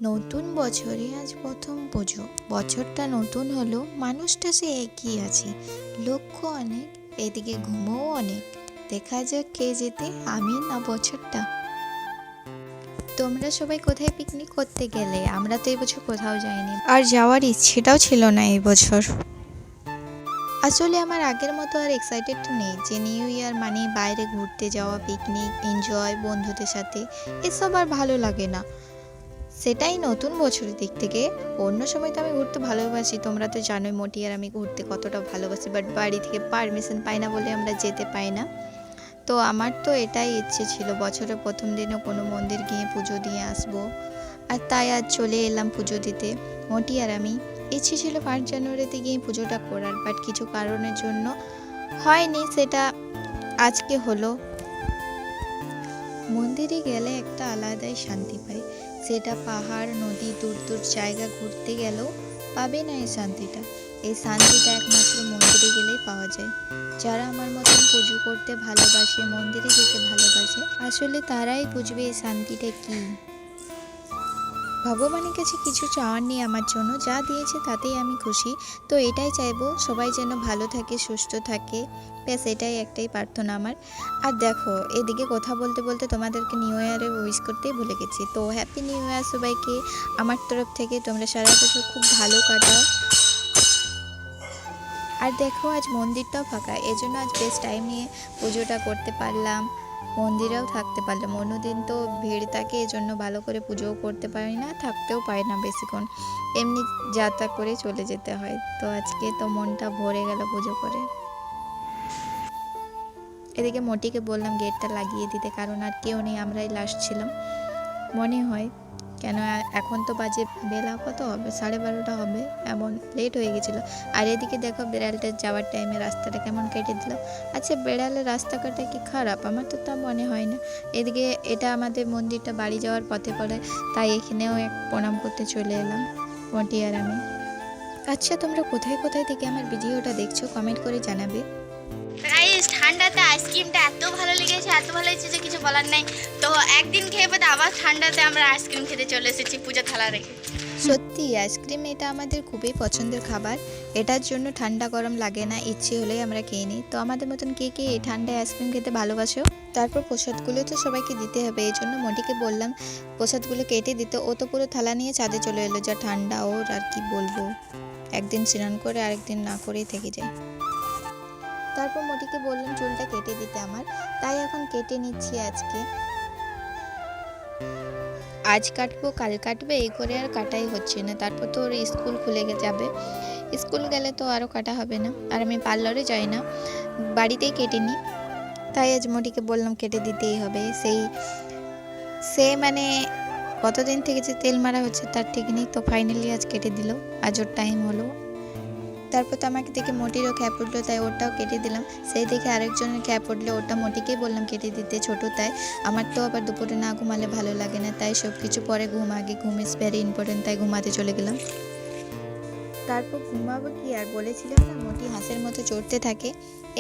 নতুন বছরে আজ প্রথম পুজো। বছরটা নতুন হলো, মানুষটা সে একই আছে। লক্ষ্য অনেক, এদিকে ঘুমও অনেক। দেখা যাক কে যেতে, আমি না বছরটা। তোমরা সবাই কোথায় পিকনিক করতে গেলে? আমরা তো এবছর কোথাও যাইনি, আর যাওয়ার ইচ্ছেটাও ছিল না এই বছর। আসলে আমার আগের মতো আর এক্সাইটেড নেই যে নিউ ইয়ার মানে বাইরে ঘুরতে যাওয়া, পিকনিক, এনজয় বন্ধুদের সাথে, এসব আর ভালো লাগে না। সেটাই নতুন বছরের দিক থেকে। অন্য সময় তো আমি ঘুরতে ভালোবাসি, তোমরা তো জানোই মোটি আর আমি ঘুরতে কতটা ভালোবাসি, বাট বাড়ি থেকে পারমিশন পাই না বলে আমরা যেতে পাই না। তো আমার তো এটাই ইচ্ছে ছিল বছরের প্রথম দিনে কোনো মন্দির গিয়ে পুজো দিয়ে আসবো, আর তাই আজ চলে এলাম পুজো দিতে। মোটি আর আমি ইচ্ছে ছিল 5 জানুয়ারিতে গিয়ে পুজোটা করার, বাট কিছু কারণের জন্য হয়নি, সেটা আজকে হলো। মন্দিরে গেলে একটা আলাদাই শান্তি পাই, সেটা পাহাড়, নদী, দূর দূর জায়গা ঘুরতে গেলেও পাবে না এই শান্তিটা। এই শান্তিটা একমাত্র মন্দিরে গেলেই পাওয়া যায়। যারা আমার মতন পুজো করতে ভালোবাসে, মন্দিরে যেতে ভালোবাসে, আসলে তারাই বুঝবে এই শান্তিটা কী। ভগবানের কাছে কিছু চাওয়ার নেই আমার জন্য, যা দিয়েছে তাতেই আমি খুশি। তো এটাই চাইবো, সবাই যেন ভালো থাকে, সুস্থ থাকে, ব্যাস এটাই একটাই প্রার্থনা আমার। আর দেখো, এদিকে কথা বলতে বলতে তোমাদেরকে নিউ ইয়ারে উইশ করতেই ভুলে গেছি। তো হ্যাপি নিউ ইয়ার সবাইকে আমার তরফ থেকে। তোমরা সারা বছর খুব ভালো কাটাও। আর দেখো, আজ মন্দিরটাও ফাঁকা, এজন্য আজ বেশ টাইম নিয়ে পুজোটা করতে পারলাম, মন্দিরেও থাকতে পারলাম। অন্যদিন তো ভিড় থাকে, এজন্য ভালো করে পুজোও করতে পারি না, থাকতেও পারি না বেশিক্ষণ, এমনি যাত্রা করে চলে যেতে হয়। তো আজকে তো মনটা ভরে গেল পুজো করে। এদিকে মোটিকে বললাম গেটটা লাগিয়ে দিতে, কারণ আর কেউ নেই, আমরাই লাস্ট ছিলাম মনে হয়। কেন এখন তো বাজে বেলা কত হবে, 12:30 হবে, এমন লেট হয়ে গেছিলো। আর এদিকে দেখো, বেড়ালটা যাওয়ার টাইমে রাস্তাটা কেমন কেটে দিল। আচ্ছা, বেড়ালের রাস্তা কাটা কি খারাপ? আমার তো তা মনে হয় না। এদিকে এটা আমাদের মন্দিরটা বাড়ি যাওয়ার পথে পড়ে, তাই এখানেও এক প্রণাম করতে চলে এলাম মোটি আর আমি। আচ্ছা, তোমরা কোথায় কোথায় থেকে আমার ভিডিওটা দেখছো কমেন্ট করে জানাবে। গাইস, ঠান্ডাতে আইসক্রিমটা এত ভালো লেগেছে, এত ভালো লেগেছে যে কিছু বলার নাই। তো একদিন খেয়ে বাদে আবার ঠান্ডাতে আমরা আইসক্রিম খেতে চলে এসেছি পূজা থালা রেখে। সত্যি আইসক্রিম এটা আমাদের খুবই পছন্দের খাবার, এটার জন্য ঠান্ডা গরম লাগে না, ইচ্ছে হলেই আমরা খেয়ে নিই। তো আমাদের মতন কে কে এই ঠান্ডায় আইসক্রিম খেতে ভালোবাসো? তারপর প্রসাদগুলো তো সবাইকে দিতে হবে, এই জন্য মোটিকে বললাম প্রসাদগুলো কেটে দিতে। ও তো পুরো থালা নিয়ে ছাদে চলে এলো, যা ঠান্ডা ওর আর কি বলবো। একদিন স্নান করে আরেকদিন না করেই থেকে যায়। তারপর মোটিকে বললাম চুলটা কেটে দিতে আমার, তাই এখন কেটে নিচ্ছি আজকে। আজ কাটবো কাল কাটবে এই করে আর কাটাই হচ্ছে না। তারপর তো ওর স্কুল খুলে যাবে, স্কুল গেলে তো আরও কাটা হবে না। আর আমি পার্লারে যাই না, বাড়িতেই কেটে নিই, তাই আজ মোটিকে বললাম কেটে দিতেই হবে। সে মানে কতদিন থেকে যে তেল মারা হচ্ছে তার ঠিক নেই, তো ফাইনালি আজ কেটে দিল, আজ ওর টাইম হলো। তারপর তো আমাকে দেখে মোটিরও খ্যাপ উঠলো, তাই ওটাও কেটে দিলাম। সেই দেখে আরেকজনের খ্যাপ উঠলো, ওটা মোটিকেই বললাম কেটে দিতে, ছোটো তাই। আমার তো আবার দুপুরে না ঘুমালে ভালো লাগে না, তাই সব কিছু পরে ঘুম আগে, ঘুম ইজ ভেরি ইম্পর্টেন্ট, তাই ঘুমাতে চলে গেলাম। তারপর ঘুমাবো কি আর, বলেছিলাম না মোটি হাঁসের মতো চড়তে থাকে।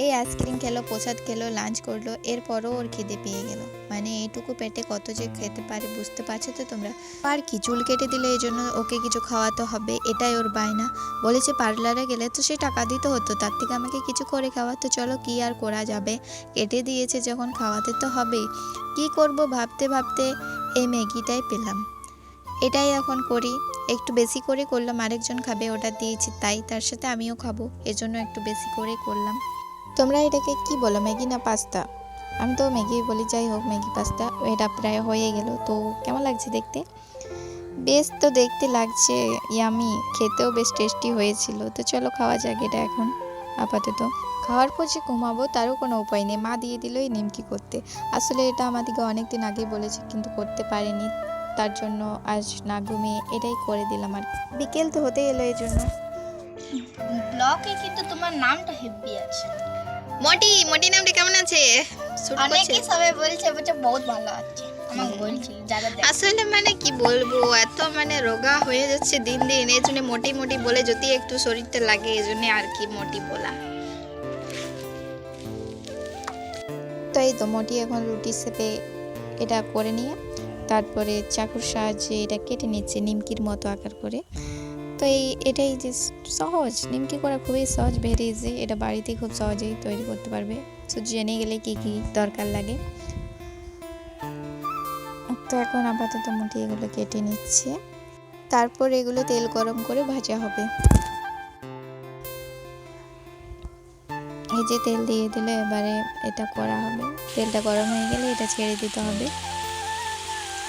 এই আইসক্রিম খেলো, প্রসাদ খেলো, লাঞ্চ করলো, এরপরও ওর খিদে পেয়ে গেল। মানে এইটুকু পেটে কত যে খেতে পারে বুঝতে পারছো তো তোমরা। আর কি, চুল কেটে দিলে এই জন্য ওকে কিছু খাওয়াতে হবে, এটাই ওর বায়না। বলেছে পার্লারে গেলে তো সে টাকা দিতে হতো, তার থেকে আমাকে কিছু করে খাওয়াতো। চলো কি আর করা যাবে, কেটে দিয়েছে যখন খাওয়াতে তো হবেই। কি করব ভাবতে ভাবতে এই ম্যাগিটাই পেলাম, এটাই এখন করি। একটু বেশি করে করলাম, আরেকজন খাবে ওটা দিয়েছি, তাই তার সাথে আমিও খাবো, এজন্য একটু বেশি করে করলাম। তোমরা এটাকে কি বলো, ম্যাগি না পাস্তা? আমি তো ম্যাগি বলি, যাই হোক ম্যাগি পাস্তা এটা প্রায় হয়ে গেল। তো কেমন লাগছে দেখতে? বেশ তো দেখতে লাগছে ইয়ামি, খেতেও বেশ টেস্টি হয়েছিল। তো চলো খাওয়া যাক এটা এখন। আপাতত খাওয়ার পর যে ঘুমাবো তারও কোনো উপায় নেই, মা দিয়ে দিল এই নিমকি করতে। আসলে এটা আমাদেরকে অনেকদিন আগেই বলেছে, কিন্তু করতে পারিনি, তার জন্য আজ না ঘুমিয়ে এটাই করে দিলাম। আর বিকেল তো হতে এলো, এই জন্য ব্লগে কিন্তু তোমার নামটা হেভি আছে। মোটি নামটা কেমন আছে? অনেকেই সবাই বলছে বহুত ভালো আছে, আমাকে বলছি যারা দেখে। আসলে মানে কি বলবো, এত মানে রোগা হয়ে যাচ্ছে দিন দিন, এই জন্য মোটি মোটি বলে, যদি একটু শরীরটা লাগে এই জন্য আর কি মোটি বলা। তো এই তো মোটি এখন রুটি সেপে এটা করে নিয়ে তারপরে চাকুর সাহায্যে এটা কেটে নিচ্ছে নিমকির মতো আকার করে। তো এটাই যে সহজ, নিমকি করা খুবই সহজ, ভেরি ইজি। এটা বাড়িতেই খুব সহজেই তৈরি করতে পারবে। তো জেনে গেলে কি কি দরকার লাগে। তো এখন আপাতত মুঠি এগুলো কেটে নিচ্ছে, তারপর এগুলো তেল গরম করে ভাজা হবে। এই যে তেল দিয়ে দিলে এবারে এটা করা হবে। তেলটা গরম হয়ে গেলে এটা ছেড়ে দিতে হবে।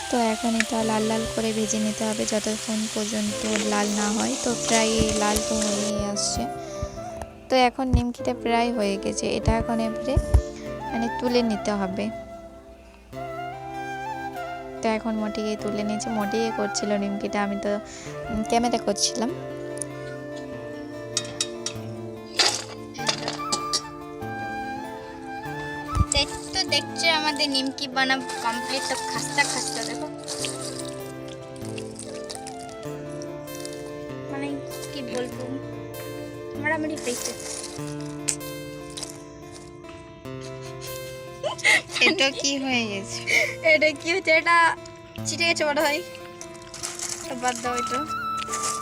তো এখন এটা লাল লাল করে ভেজে নিতে হবে যতক্ষণ পর্যন্ত লাল না হয়। তো প্রায় লাল তো হয়েই আসছে। তো এখন নিমকিটা প্রায় হয়ে গেছে, এটা এখন এবারে মানে তুলে নিতে হবে। তো এখন মোটিকে তুলে নিয়েছে, মোটিকে করছিল নিমকিটা, আমি তো ক্যামেরা করছিলাম। তো দেখছো আমাদের নিমকি বানাবো কমপ্লিট। তো খাস্তা খাস্তা দেখো, মানে কি বলবো, মোটামুটি পেয়েছে। এটা কি হয়ে গেছে? এটা কি হচ্ছে, এটা চিটে গেছে বড় ভাই, তো বাদ দাও এটা।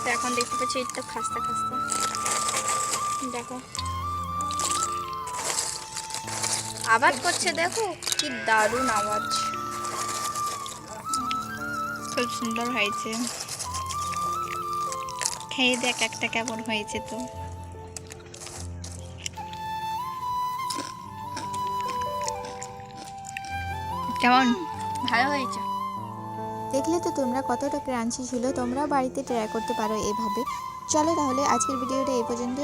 তো এখন দেখতে পাচ্ছি এটা খাস্তা খাস্তা, দেখো আওয়াজ করছে, দেখো কি দারুণ আওয়াজ। খুব সুন্দর হয়েছে, খেয়ে দেখ একটা কেমন হয়েছে। তো কেমন? ভালো হয়েছে। দেখলে তো তোমরা কতটা ক্রাঞ্চি ছিল, তোমরা বাড়িতে ট্রাই করতে পারো এভাবে। চলো তাহলে আজকের ভিডিওটা এই পর্যন্ত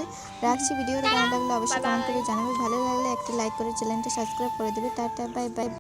রাখছি। ভিডিওটা কেমন লাগলো অবশ্যই কমেন্ট করে জানাবে। ভালো লাগলে একটা লাইক করে চ্যানেলটা সাবস্ক্রাইব করে দেবে। Tata, bye bye.